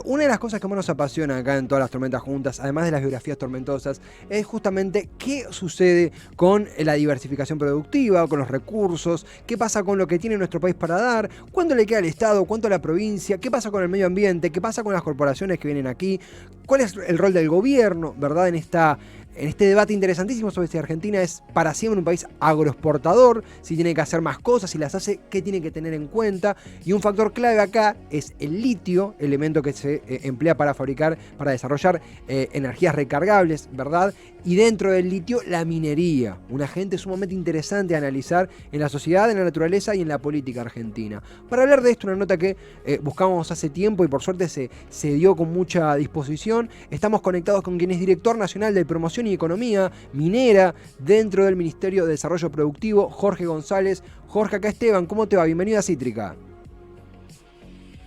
Una de las cosas que más nos apasiona acá en todas las tormentas juntas, además de las biografías tormentosas, es justamente qué sucede con la diversificación productiva, con los recursos, qué pasa con lo que tiene nuestro país para dar, cuánto le queda al Estado, cuánto a la provincia, qué pasa con el medio ambiente, qué pasa con las corporaciones que vienen aquí, cuál es el rol del gobierno, ¿verdad? En este debate interesantísimo sobre si Argentina es para siempre un país agroexportador, si tiene que hacer más cosas, si las hace, qué tiene que tener en cuenta. Y un factor clave acá es el litio, elemento que se emplea para fabricar, para desarrollar energías recargables, ¿verdad? Y dentro del litio, la minería, un agente sumamente interesante a analizar en la sociedad, en la naturaleza y en la política argentina. Para hablar de esto, una nota que buscamos hace tiempo y por suerte se dio con mucha disposición. Estamos conectados con quien es director nacional de Promoción y Economía Minera dentro del Ministerio de Desarrollo Productivo, Jorge González. Jorge, acá Esteban, ¿cómo te va? Bienvenido a Cítrica.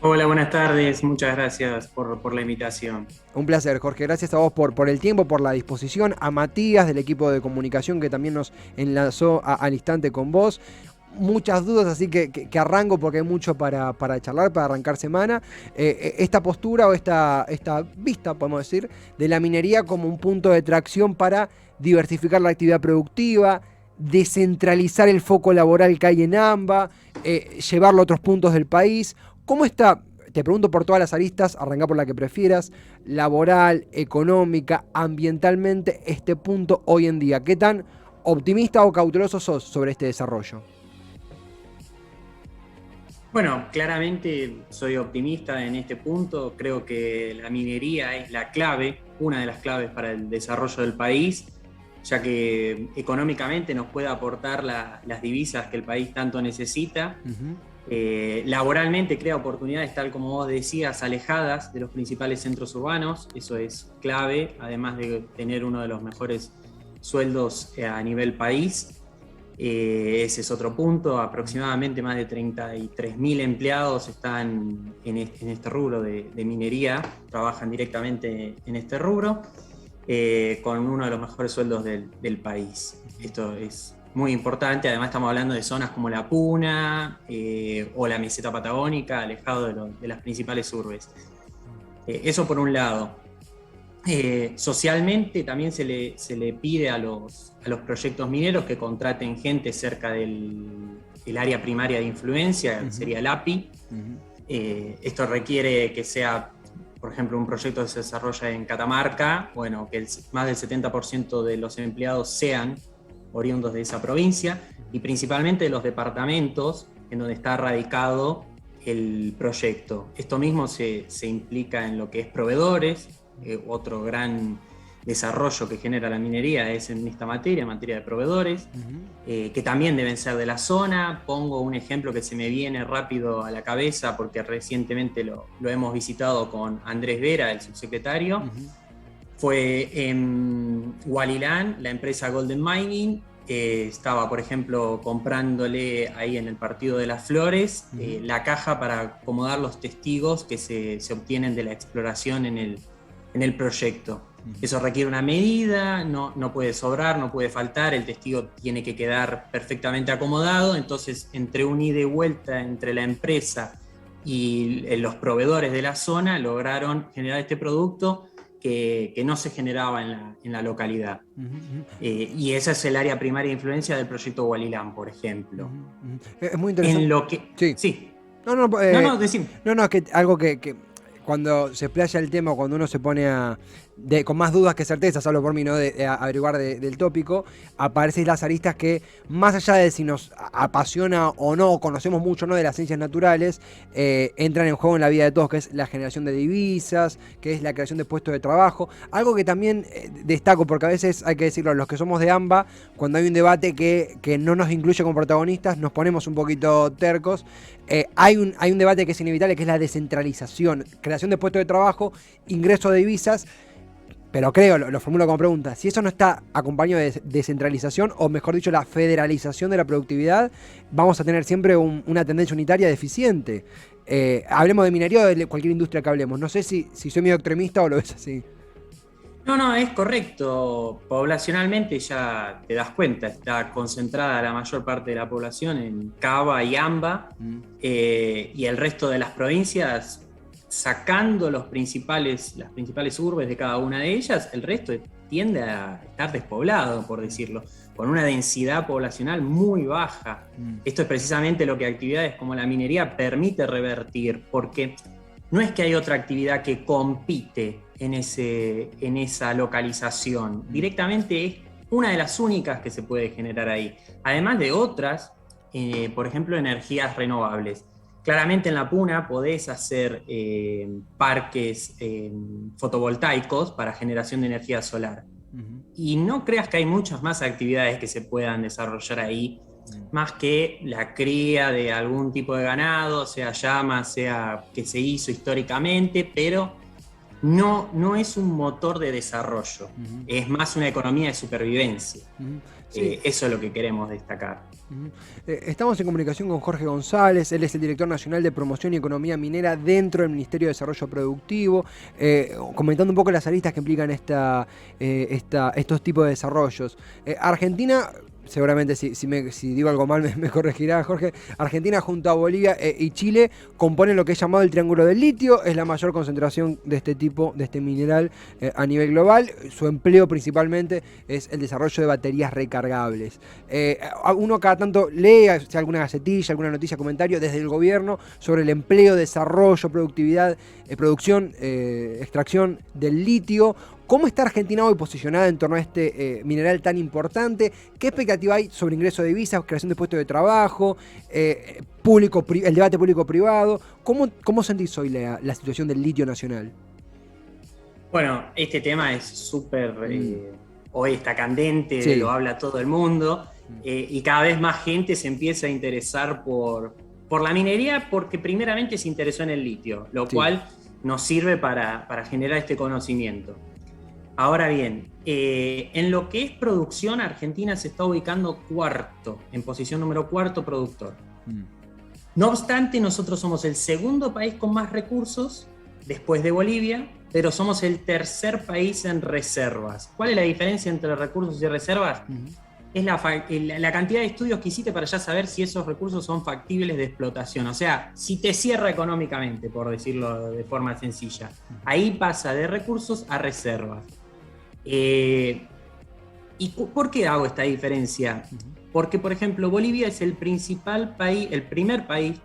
Hola, buenas tardes. Muchas gracias por la invitación. Un placer, Jorge. Gracias a vos por el tiempo, por la disposición. A Matías, del equipo de comunicación, que también nos enlazó al instante con vos. Muchas dudas, así que arranco porque hay mucho para charlar, para arrancar semana. Esta postura o esta vista, podemos decir, de la minería como un punto de tracción para diversificar la actividad productiva, descentralizar el foco laboral que hay en AMBA, llevarlo a otros puntos del país. ¿Cómo está? Te pregunto por todas las aristas, arrancá por la que prefieras, laboral, económica, ambientalmente, este punto hoy en día. ¿Qué tan optimista o cauteloso sos sobre este desarrollo? Bueno, claramente soy optimista en este punto. Creo que la minería es la clave, una de las claves para el desarrollo del país, ya que económicamente nos puede aportar las divisas que el país tanto necesita. Uh-huh. Laboralmente crea oportunidades, tal como vos decías, alejadas de los principales centros urbanos. Eso es clave, además de tener uno de los mejores sueldos a nivel país. Ese es otro punto. Aproximadamente más de 33.000 empleados están en este rubro de minería, trabajan directamente en este rubro, con uno de los mejores sueldos del país. Esto es muy importante. Además estamos hablando de zonas como La Puna o la meseta patagónica, alejado de las principales urbes. Eso por un lado. Socialmente también se le pide a los proyectos mineros que contraten gente cerca del área primaria de influencia, que sería el API. Esto requiere que sea, por ejemplo, un proyecto que se desarrolla en Catamarca, bueno, que más del 70% de los empleados sean oriundos de esa provincia y principalmente de los departamentos en donde está radicado el proyecto. Esto mismo se implica en lo que es proveedores. Otro gran desarrollo que genera la minería es en esta materia, en materia de proveedores, que también deben ser de la zona. Pongo un ejemplo que se me viene rápido a la cabeza porque recientemente lo hemos visitado con Andrés Vera, el subsecretario. Fue en Hualilán, la empresa Golden Mining, estaba, por ejemplo, comprándole ahí en el Partido de las Flores la caja para acomodar los testigos que se obtienen de la exploración en el proyecto. Eso requiere una medida, no puede sobrar, no puede faltar, el testigo tiene que quedar perfectamente acomodado. Entonces, entre un ida y vuelta entre la empresa y los proveedores de la zona, lograron generar este producto que no se generaba en la localidad. Y esa es el área primaria de influencia del proyecto Hualilán, por ejemplo. Es muy interesante. En lo que... Sí. Sí. No, Decime. es que algo que cuando se explaya el tema, cuando uno se pone con más dudas que certezas, hablo por mí, ¿no? de averiguar del tópico, aparecen las aristas que, más allá de si nos apasiona o no, conocemos mucho, ¿no?, de las ciencias naturales, entran en juego en la vida de todos, que es la generación de divisas, que es la creación de puestos de trabajo. Algo que también destaco, porque a veces, hay que decirlo, los que somos de AMBA, cuando hay un debate que no nos incluye como protagonistas, nos ponemos un poquito tercos. Hay un debate que es inevitable, que es la descentralización, creación de puestos de trabajo, ingreso de divisas. Pero creo, lo formulo como pregunta, si eso no está acompañado de descentralización, o mejor dicho, la federalización de la productividad, vamos a tener siempre una tendencia unitaria deficiente. Hablemos de minería o de cualquier industria que hablemos. No sé si soy medio extremista o lo ves así. No, es correcto. Poblacionalmente ya te das cuenta, está concentrada la mayor parte de la población en Cava y Amba, y el resto de las provincias sacando las principales urbes de cada una de ellas, el resto tiende a estar despoblado, por decirlo, con una densidad poblacional muy baja. Esto es precisamente lo que actividades como la minería permite revertir, porque no es que hay otra actividad que compite en esa localización. Directamente es una de las únicas que se puede generar ahí. Además de otras, por ejemplo, energías renovables. Claramente en la Puna podés hacer parques fotovoltaicos para generación de energía solar. Y no creas que hay muchas más actividades que se puedan desarrollar ahí, más que la cría de algún tipo de ganado, sea llama, sea que se hizo históricamente, pero no es un motor de desarrollo, es más una economía de supervivencia. Sí. Eso es lo que queremos destacar. Estamos en comunicación con Jorge González, él es el director nacional de promoción y economía minera dentro del Ministerio de Desarrollo Productivo, comentando un poco las aristas que implican estos tipos de desarrollos. Argentina, seguramente si digo algo mal me corregirá Jorge, Argentina junto a Bolivia y Chile componen lo que es llamado el Triángulo del Litio, es la mayor concentración de este mineral a nivel global. Su empleo principalmente es el desarrollo de baterías recargables. Uno cada tanto lee alguna gacetilla, alguna noticia, comentario desde el gobierno sobre el empleo, desarrollo, productividad, producción, extracción del litio. ¿Cómo está Argentina hoy posicionada en torno a este mineral tan importante? ¿Qué expectativa hay sobre ingreso de divisas, creación de puestos de trabajo, el debate público-privado? ¿Cómo sentís hoy la situación del litio nacional? Bueno, este tema es súper... hoy está candente, sí. Lo habla todo el mundo, y cada vez más gente se empieza a interesar por la minería porque primeramente se interesó en el litio, lo cual nos sirve para generar este conocimiento. Ahora bien, en lo que es producción, Argentina se está ubicando en posición número 4 productor. No obstante, nosotros somos el segundo país con más recursos, después de Bolivia, pero somos el tercer país en reservas. ¿Cuál es la diferencia entre recursos y reservas? Es la cantidad de estudios que hiciste para ya saber si esos recursos son factibles de explotación. O sea, si te cierra económicamente, por decirlo de forma sencilla. Ahí pasa de recursos a reservas. ¿Y por qué hago esta diferencia? Porque, por ejemplo, Bolivia es el primer país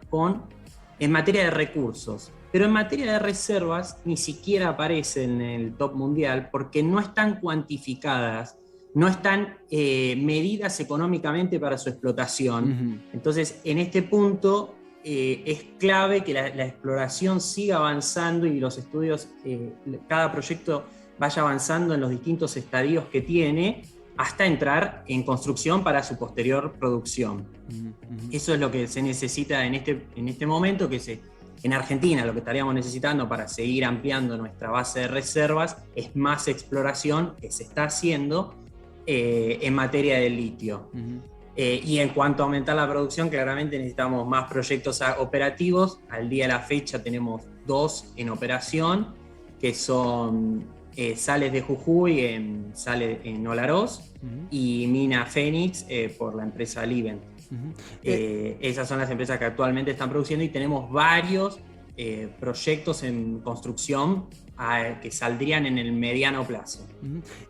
en materia de recursos, pero en materia de reservas ni siquiera aparece en el top mundial porque no están cuantificadas, no están medidas económicamente para su explotación. Entonces, en este punto es clave que la exploración siga avanzando y los estudios, cada proyecto vaya avanzando en los distintos estadios que tiene hasta entrar en construcción para su posterior producción. Eso es lo que se necesita en este momento, en Argentina lo que estaríamos necesitando para seguir ampliando nuestra base de reservas es más exploración que se está haciendo en materia de litio. Y en cuanto a aumentar la producción, claramente necesitamos más proyectos operativos. Al día de la fecha tenemos 2 en operación, que son Sales de Jujuy, Sales en Olaroz, y Mina Fénix por la empresa Livent. Esas son las empresas que actualmente están produciendo y tenemos varios proyectos en construcción que saldrían en el mediano plazo.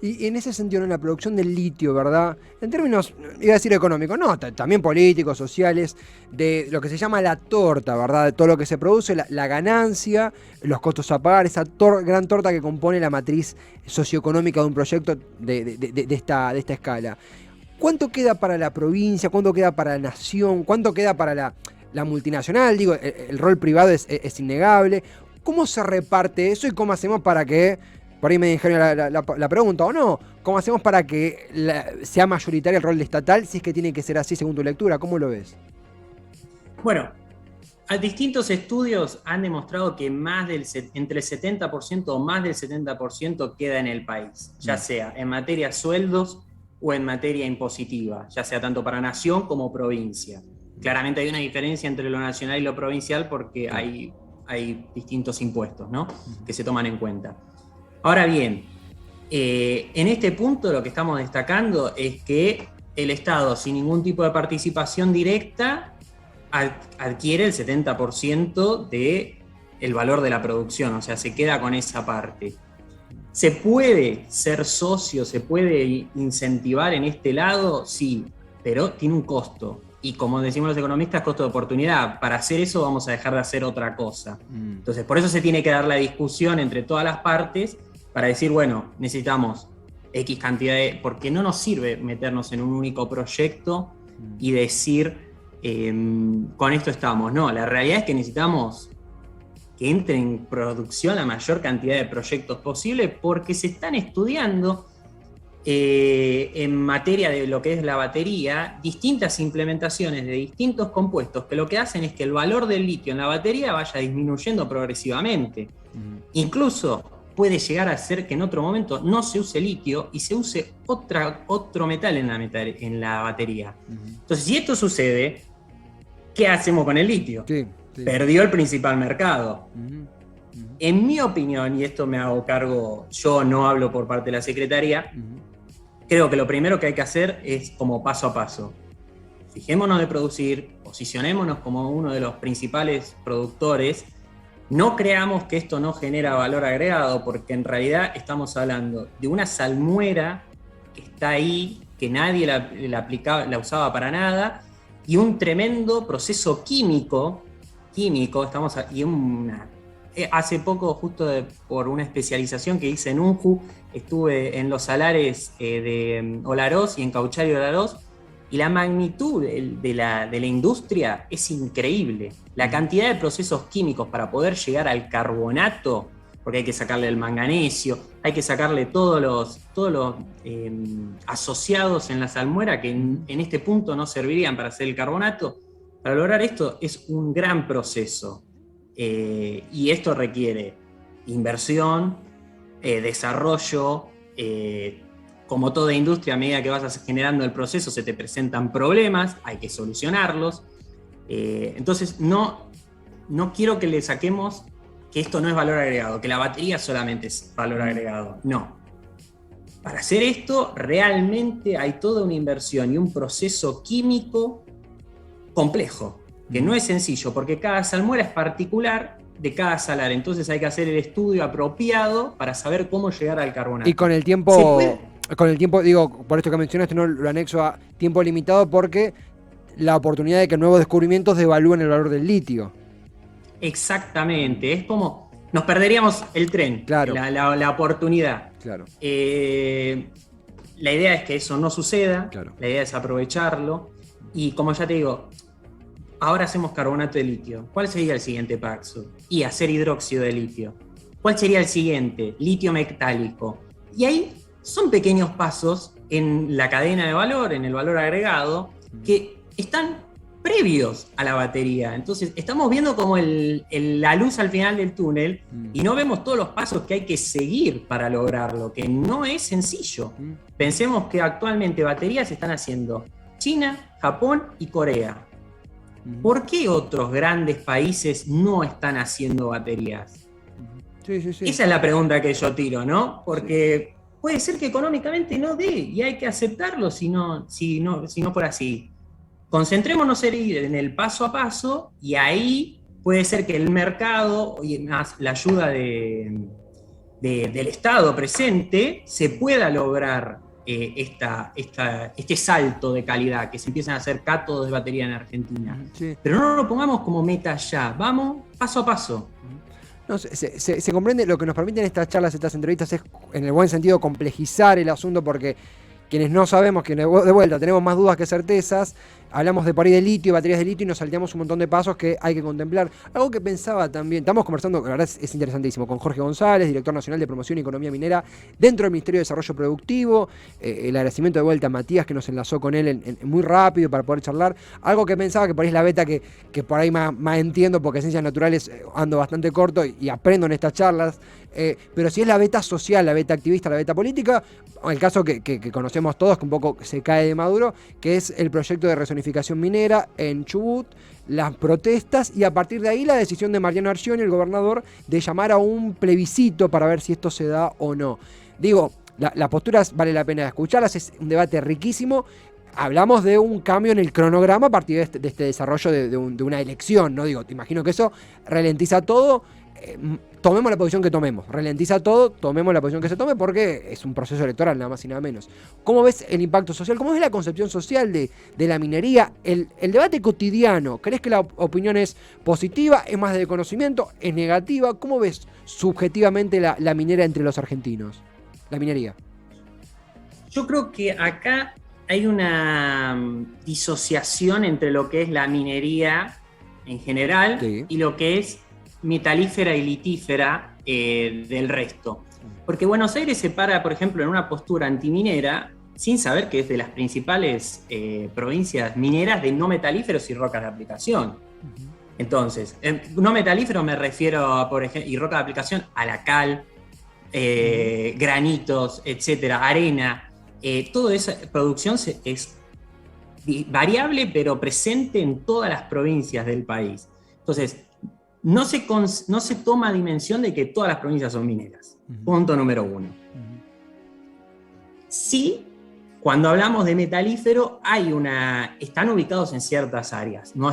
Y en ese sentido, en la producción del litio, ¿verdad? En términos, iba a decir económicos, no, también políticos, sociales, de lo que se llama la torta, ¿verdad? De todo lo que se produce, la ganancia, los costos a pagar, esa gran torta que compone la matriz socioeconómica de un proyecto de esta escala. ¿Cuánto queda para la provincia? ¿Cuánto queda para la nación? ¿Cuánto queda para la multinacional? Digo, el rol privado es innegable. ¿Cómo se reparte eso y cómo hacemos para que, por ahí me dijeron la pregunta o no, cómo hacemos para que sea mayoritario el rol estatal, si es que tiene que ser así según tu lectura? ¿Cómo lo ves? Bueno, distintos estudios han demostrado que entre el 70% o más del 70% queda en el país, ya sea en materia de sueldos o en materia impositiva, ya sea tanto para nación como provincia. Claramente hay una diferencia entre lo nacional y lo provincial porque hay distintos impuestos, ¿no? Que se toman en cuenta. Ahora bien, en este punto lo que estamos destacando es que el Estado, sin ningún tipo de participación directa, adquiere el 70% de el valor de la producción, o sea, se queda con esa parte. ¿Se puede ser socio, se puede incentivar en este lado? Sí, pero tiene un costo. Y como decimos los economistas, costo de oportunidad. Para hacer eso vamos a dejar de hacer otra cosa. Entonces, por eso se tiene que dar la discusión entre todas las partes para decir, bueno, necesitamos X cantidad de... Porque no nos sirve meternos en un único proyecto y decir, con esto estamos. No, la realidad es que necesitamos que entre en producción la mayor cantidad de proyectos posible porque se están estudiando en materia de lo que es la batería distintas implementaciones de distintos compuestos que lo que hacen es que el valor del litio en la batería vaya disminuyendo progresivamente. Incluso puede llegar a ser que en otro momento no se use litio y se use otro metal en la batería. Entonces, si esto sucede, ¿qué hacemos con el litio? Sí. Perdió el principal mercado. En mi opinión, y esto me hago cargo, yo no hablo por parte de la Secretaría, creo que lo primero que hay que hacer es como paso a paso. Fijémonos de producir, posicionémonos como uno de los principales productores, no creamos que esto no genera valor agregado, porque en realidad estamos hablando de una salmuera que está ahí, que nadie la usaba para nada, y un tremendo proceso químico, hace poco, justo por una especialización que hice en UNJU, estuve en los salares de Olaroz y en Caucharí Olaroz, y la magnitud de la industria es increíble. La cantidad de procesos químicos para poder llegar al carbonato, porque hay que sacarle el manganesio, hay que sacarle todos los asociados en la salmuera que en este punto no servirían para hacer el carbonato. Para lograr esto es un gran proceso y esto requiere inversión, desarrollo, como toda industria, a medida que vas generando el proceso se te presentan problemas, hay que solucionarlos. Entonces no quiero que le saquemos que esto no es valor agregado, que la batería solamente es valor agregado. No. Para hacer esto realmente hay toda una inversión y un proceso químico complejo, que no es sencillo, porque cada salmuera es particular de cada salar, entonces hay que hacer el estudio apropiado para saber cómo llegar al carbonato. Y con el tiempo, digo, por esto que mencionaste, no lo anexo a tiempo limitado, porque la oportunidad de que nuevos descubrimientos devalúen el valor del litio. Exactamente, es como, nos perderíamos el tren, claro. la oportunidad. Claro. La idea es que eso no suceda, claro. La idea es aprovecharlo, y como ya te digo, ahora hacemos carbonato de litio. ¿Cuál sería el siguiente paso? Y hacer hidróxido de litio. ¿Cuál sería el siguiente? Litio metálico. Y ahí son pequeños pasos en la cadena de valor, en el valor agregado, que están previos a la batería. Entonces, estamos viendo como la luz al final del túnel y no vemos todos los pasos que hay que seguir para lograrlo, que no es sencillo. Pensemos que actualmente baterías se están haciendo China, Japón y Corea. ¿Por qué otros grandes países no están haciendo baterías? Sí. Esa es la pregunta que yo tiro, ¿no? Porque puede ser que económicamente no dé y hay que aceptarlo si no fuera así. Concentrémonos en el paso a paso y ahí puede ser que el mercado y más la ayuda del Estado presente se pueda lograr este salto de calidad, que se empiezan a hacer cátodos de batería en Argentina. Sí. Pero no lo pongamos como meta ya, vamos paso a paso. No, se comprende. Lo que nos permiten estas charlas, estas entrevistas, es en el buen sentido complejizar el asunto, porque quienes no sabemos, quienes de vuelta tenemos más dudas que certezas, hablamos de por ahí de litio, baterías de litio, y nos salteamos un montón de pasos que hay que contemplar. Algo que pensaba también, estamos conversando, la verdad es interesantísimo, con Jorge González, director nacional de Promoción y Economía Minera dentro del Ministerio de Desarrollo Productivo. El agradecimiento de vuelta a Matías, que nos enlazó con él muy rápido para poder charlar. Algo que pensaba, que por ahí es la beta que por ahí más entiendo, porque en ciencias naturales ando bastante corto y aprendo en estas charlas. Pero si es la beta social, la beta activista, la beta política, el caso que conocemos todos, que un poco se cae de maduro, que es el proyecto de rezonificación minera en Chubut, las protestas, y a partir de ahí la decisión de Mariano Arcioni, el gobernador, de llamar a un plebiscito para ver si esto se da o no. Digo, las posturas vale la pena escucharlas, es un debate riquísimo. Hablamos de un cambio en el cronograma a partir de este desarrollo de una elección, ¿no? Digo, te imagino que eso ralentiza todo. tomemos la posición que tomemos, ralentiza todo, tomemos la posición que se tome porque es un proceso electoral, nada más y nada menos. ¿Cómo ves el impacto social? ¿Cómo ves la concepción social de la minería? El debate cotidiano, ¿crees que la opinión es positiva, es más de conocimiento, es negativa? ¿Cómo ves subjetivamente la minera entre los argentinos? La minería. Yo creo que acá hay una disociación entre lo que es la minería en general y lo que es metalífera y litífera del resto. Porque Buenos Aires se para, por ejemplo, en una postura antiminera sin saber que es de las principales provincias mineras de no metalíferos y rocas de aplicación. Entonces, no metalíferos me refiero, por ejemplo, y rocas de aplicación a la cal, granitos, etcétera, arena. Toda esa producción es variable, pero presente en todas las provincias del país. Entonces, no se toma dimensión de que todas las provincias son mineras. Punto número 1. Sí, cuando hablamos de metalífero, están ubicados en ciertas áreas. No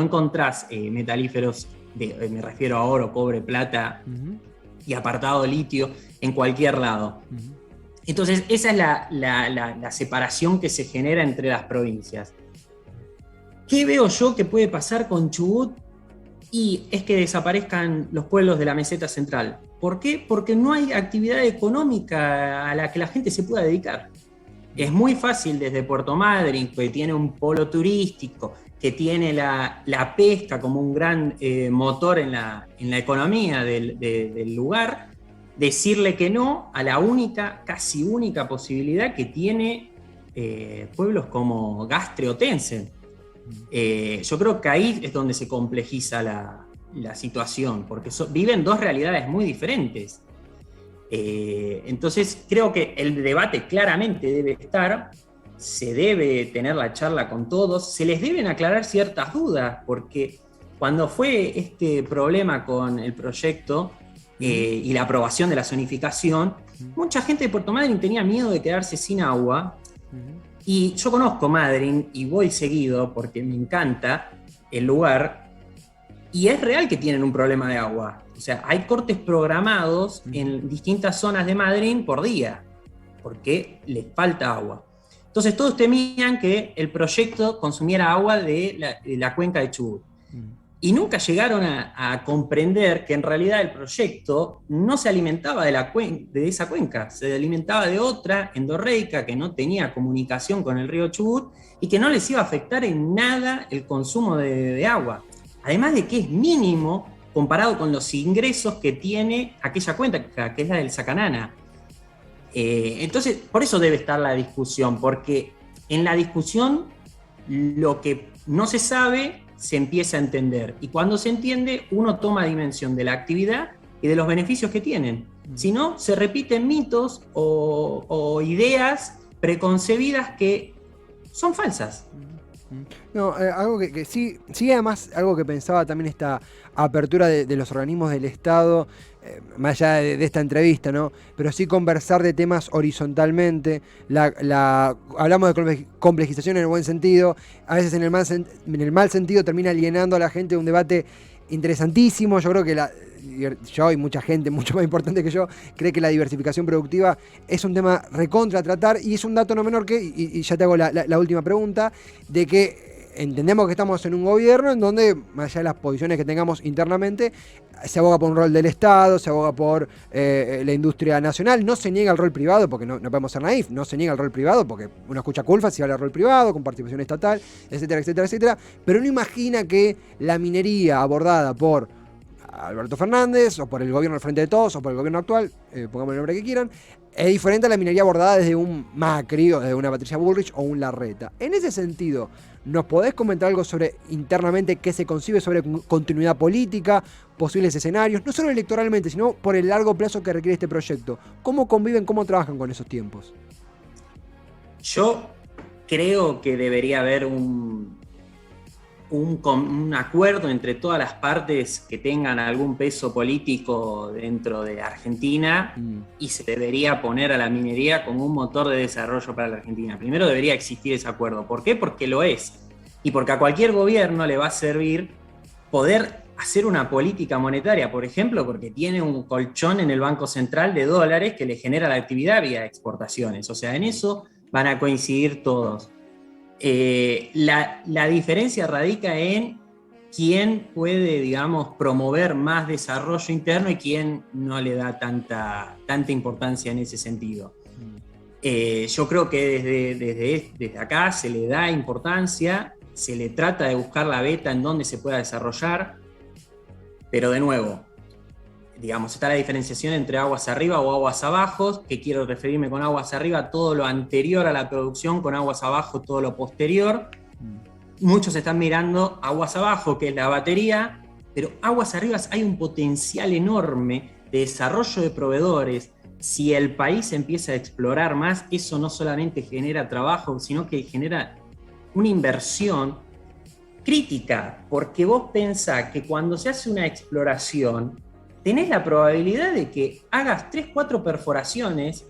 encontrás metalíferos, me refiero a oro, cobre, plata y apartado litio, en cualquier lado. Entonces, esa es la separación que se genera entre las provincias. ¿Qué veo yo que puede pasar con Chubut? Y es que desaparezcan los pueblos de la meseta central. ¿Por qué? Porque no hay actividad económica a la que la gente se pueda dedicar. Es muy fácil desde Puerto Madryn, que tiene un polo turístico, que tiene la pesca como un gran motor en la economía del lugar, decirle que no a la casi única posibilidad que tiene pueblos como Gastre o Tencent. Yo creo que ahí es donde se complejiza la situación, porque viven dos realidades muy diferentes. Entonces creo que el debate claramente debe estar, se debe tener la charla con todos, se les deben aclarar ciertas dudas, porque cuando fue este problema con el proyecto y la aprobación de la zonificación, mucha gente de Puerto Madryn tenía miedo de quedarse sin agua. Y yo conozco Madryn y voy seguido porque me encanta el lugar, y es real que tienen un problema de agua. O sea, hay cortes programados en distintas zonas de Madryn por día, porque les falta agua. Entonces todos temían que el proyecto consumiera agua de la cuenca de Chubut. Y nunca llegaron a comprender que en realidad el proyecto no se alimentaba de esa cuenca, se alimentaba de otra endorreica que no tenía comunicación con el río Chubut y que no les iba a afectar en nada el consumo de agua. Además de que es mínimo comparado con los ingresos que tiene aquella cuenca, que es la del Sacanana. Entonces, por eso debe estar la discusión, porque en la discusión lo que no se sabe se empieza a entender, y cuando se entiende uno toma dimensión de la actividad y de los beneficios que tienen. Si no, se repiten mitos o ideas preconcebidas que son falsas. No, algo que sí, además, algo que pensaba también esta apertura de los organismos del Estado, más allá de esta entrevista, ¿no? Pero sí conversar de temas horizontalmente. Hablamos de complejización en el buen sentido, a veces en el mal sentido termina alienando a la gente de un debate interesantísimo. Yo creo que yo y mucha gente mucho más importante que yo cree que la diversificación productiva es un tema recontra a tratar, y es un dato no menor que, y ya te hago la última pregunta, de que entendemos que estamos en un gobierno en donde, más allá de las posiciones que tengamos internamente, se aboga por un rol del Estado, se aboga por la industria nacional, no se niega el rol privado, porque no podemos ser naif, no se niega el rol privado, porque uno escucha Culfas si habla del rol privado, con participación estatal, etcétera, etcétera, etcétera, pero uno imagina que la minería abordada por Alberto Fernández, o por el gobierno del Frente de Todos, o por el gobierno actual, pongamos el nombre que quieran, es diferente a la minería abordada desde un Macri, o desde una Patricia Bullrich, o un Larreta. En ese sentido, ¿nos podés comentar algo sobre internamente qué se concibe sobre continuidad política, posibles escenarios, no solo electoralmente, sino por el largo plazo que requiere este proyecto? ¿Cómo conviven, cómo trabajan con esos tiempos? Yo creo que debería haber un acuerdo entre todas las partes que tengan algún peso político dentro de Argentina, y se debería poner a la minería como un motor de desarrollo para la Argentina. Primero debería existir ese acuerdo. ¿Por qué? Porque lo es. Y porque a cualquier gobierno le va a servir poder hacer una política monetaria, por ejemplo, porque tiene un colchón en el Banco Central de dólares que le genera la actividad vía exportaciones. O sea, en eso van a coincidir todos. La diferencia radica en quién puede, digamos, promover más desarrollo interno y quién no le da tanta importancia en ese sentido. Yo creo que desde acá se le da importancia, se le trata de buscar la beta en donde se pueda desarrollar, pero de nuevo, digamos, está la diferenciación entre aguas arriba o aguas abajo, que quiero referirme con aguas arriba, todo lo anterior a la producción, con aguas abajo, todo lo posterior. Muchos están mirando aguas abajo, que es la batería, pero aguas arriba hay un potencial enorme de desarrollo de proveedores. Si el país empieza a explorar más, eso no solamente genera trabajo, sino que genera una inversión crítica, porque vos pensás que cuando se hace una exploración, tenés la probabilidad de que hagas 3, 4 perforaciones,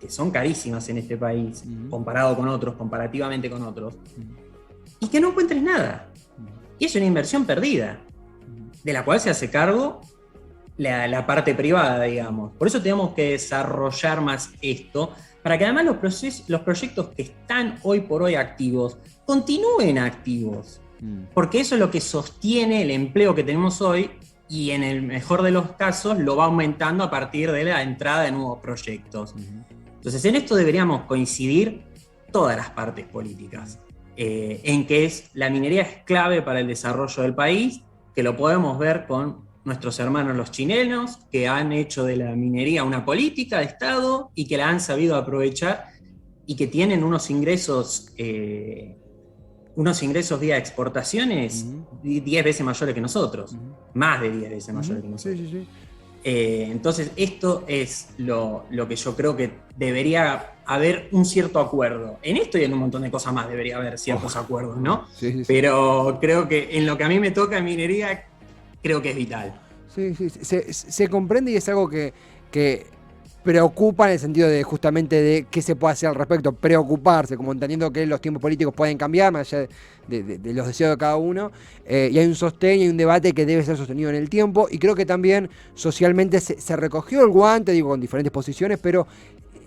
que son carísimas en este país, comparado con otros, comparativamente con otros, y que no encuentres nada. Y es una inversión perdida, de la cual se hace cargo la parte privada, digamos. Por eso tenemos que desarrollar más esto, para que además los proyectos que están hoy por hoy activos, continúen activos. Porque eso es lo que sostiene el empleo que tenemos hoy, y en el mejor de los casos lo va aumentando a partir de la entrada de nuevos proyectos. Entonces, en esto deberíamos coincidir todas las partes políticas, en que la minería es clave para el desarrollo del país, que lo podemos ver con nuestros hermanos los chilenos, que han hecho de la minería una política de Estado y que la han sabido aprovechar y que tienen unos ingresos vía exportaciones 10 veces mayores que nosotros, más de 10 veces mayores que nosotros. Sí. Entonces, esto es lo que yo creo que debería haber un cierto acuerdo. En esto y en un montón de cosas más debería haber ciertos acuerdos, ¿no? Sí. Pero creo que en lo que a mí me toca minería, creo que es vital. Sí. Se comprende y es algo que preocupa en el sentido de justamente de qué se puede hacer al respecto, preocuparse, como entendiendo que los tiempos políticos pueden cambiar más allá de los deseos de cada uno, y hay un sostén y hay un debate que debe ser sostenido en el tiempo, y creo que también socialmente se recogió el guante, digo, con diferentes posiciones, pero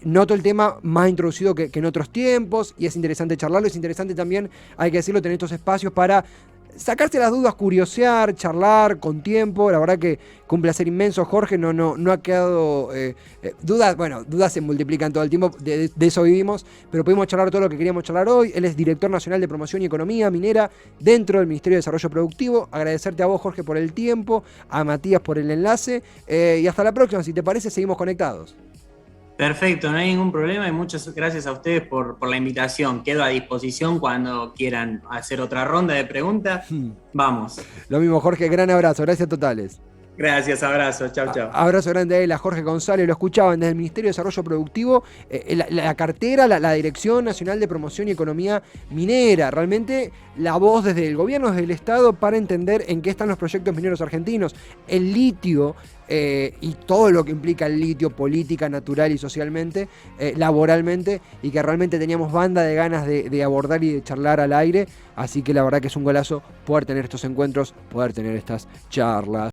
noto el tema más introducido que en otros tiempos, y es interesante charlarlo, es interesante también, hay que decirlo, tener estos espacios para sacarse las dudas, curiosear, charlar con tiempo. La verdad que un placer inmenso, Jorge. No ha quedado dudas. Bueno, dudas se multiplican todo el tiempo, de eso vivimos, pero pudimos charlar todo lo que queríamos charlar hoy. Él es director nacional de promoción y economía minera dentro del Ministerio de Desarrollo Productivo. Agradecerte a vos, Jorge, por el tiempo, a Matías por el enlace, y hasta la próxima. Si te parece, seguimos conectados. Perfecto, no hay ningún problema y muchas gracias a ustedes por la invitación. Quedo a disposición cuando quieran hacer otra ronda de preguntas. Vamos. Lo mismo, Jorge, gran abrazo, gracias totales. Gracias, abrazo, chau. Abrazo grande a él, a Jorge González, lo escuchaban desde el Ministerio de Desarrollo Productivo, la cartera, la Dirección Nacional de Promoción y Economía Minera, realmente la voz desde el gobierno, desde el Estado, para entender en qué están los proyectos mineros argentinos. El litio y todo lo que implica el litio, política, natural y socialmente, laboralmente, y que realmente teníamos banda de ganas de abordar y de charlar al aire, así que la verdad que es un golazo poder tener estos encuentros, poder tener estas charlas.